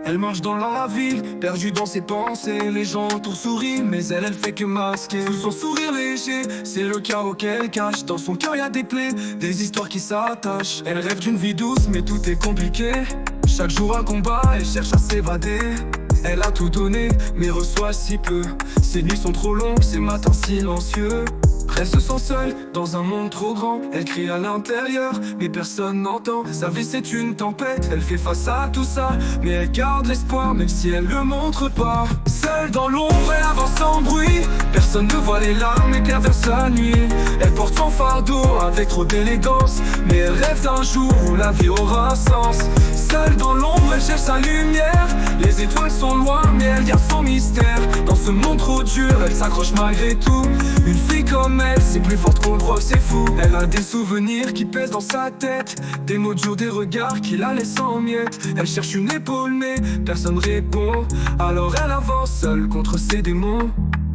Elle marche dans la ville, perdue dans ses pensées. Les gens autour sourient, mais elle fait que masquer. Sous son sourire léger, c'est le chaos qu'elle cache. Dans son cœur y'a des plaies, des histoires qui s'attachent. Elle rêve d'une vie douce, mais tout est compliqué. Chaque jour un combat, elle cherche à s'évader. Elle a tout donné, mais reçoit si peu. Ses nuits sont trop longues, ses matins silencieux. Elle se sent seule dans un monde trop grand. Elle crie à l'intérieur, mais personne n'entend. Sa vie c'est une tempête, elle fait face à tout ça. Mais elle garde l'espoir, même si elle le montre pas. Seule dans l'ombre, elle avance sans bruit. Personne ne voit les larmes et traverse la nuit. Elle porte son fardeau avec trop d'élégance. Mais elle rêve d'un jour où la vie aura un sens. Seule dans l'ombre, elle cherche sa lumière. Les étoiles sont loin, mais elle garde son mystère. Dans ce monde trop dur, elle s'accroche malgré tout. Une fille comme elle, c'est plus forte qu'on le croit, c'est fou. Elle a des souvenirs qui pèsent dans sa tête. Des mots durs, des regards qui la laissent en miettes. Elle cherche une épaule mais personne répond. Alors elle avance seule contre ses démons.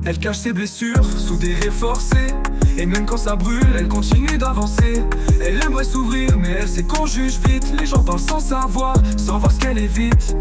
Elle cache ses blessures sous des rires forcés. Et même quand ça brûle, elle continue d'avancer. Elle aimerait s'ouvrir mais elle sait qu'on juge vite. Les gens parlent sans savoir ce qu'elle évite.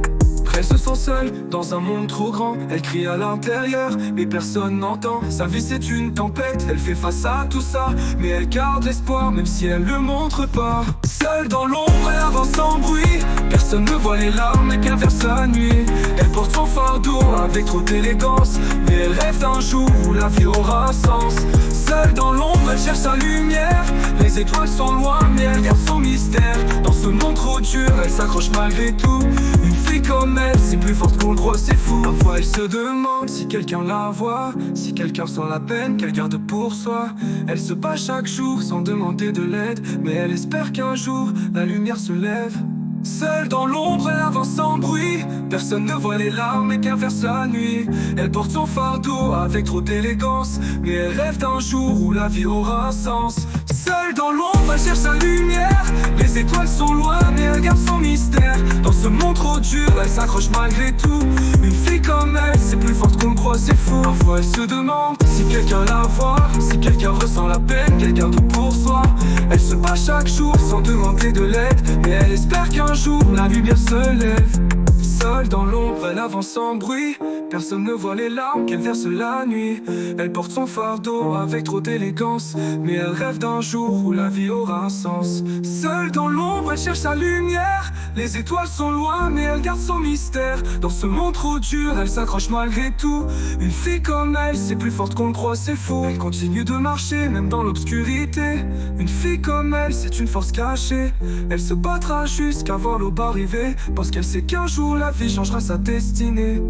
Elle se sent seule dans un monde trop grand. Elle crie à l'intérieur, mais personne n'entend. Sa vie c'est une tempête, elle fait face à tout ça. Mais elle garde l'espoir, même si elle le montre pas. Seule dans l'ombre, elle avance sans bruit. Personne ne voit les larmes et qu'elle verse la nuit. Elle porte son fardeau avec trop d'élégance. Mais elle rêve d'un jour où la vie aura un sens. Seule dans l'ombre, elle cherche sa lumière. Les étoiles sont loin, mais elle garde son mystère. Dans ce monde trop dur, elle s'accroche malgré tout. Une fille comme elle, c'est plus forte qu'on le croit, c'est fou. Parfois elle se demande si quelqu'un la voit, si quelqu'un sent la peine qu'elle garde pour soi. Elle se bat chaque jour sans demander de l'aide. Mais elle espère qu'un jour, la lumière se lève. Seule dans l'ombre, elle avance sans bruit. Personne ne voit les larmes et qu'elle verse la nuit. Elle porte son fardeau avec trop d'élégance. Mais elle rêve d'un jour où la vie aura un sens. Seule dans l'ombre, elle cherche sa lumière. Les étoiles sont loin, mais elle garde son mystère. Dans ce monde trop dur, elle s'accroche malgré tout. Une fille comme elle, c'est plus forte qu'on le croit, c'est fou. Parfois elle se demande si quelqu'un la voit, si quelqu'un ressent la peine qu'elle garde pour soi. Elle se bat chaque jour sans demander de l'aide. Mais elle espère qu'un jour la lumière se lève. Seule dans l'ombre, elle avance sans bruit. Personne ne voit les larmes qu'elle verse la nuit. Elle porte son fardeau avec trop d'élégance. Mais elle rêve d'un jour où la vie aura un sens. Seule dans l'ombre, elle cherche sa lumière. Les étoiles sont loin, mais elle garde son mystère. Dans ce monde trop dur, elle s'accroche malgré tout. Une fille comme elle, c'est plus forte qu'on le croit, c'est fou. Elle continue de marcher, même dans l'obscurité. Une fille comme elle, c'est une force cachée. Elle se battra jusqu'à voir l'aube arriver. Parce qu'elle sait qu'un jour la vie changera sa destinée.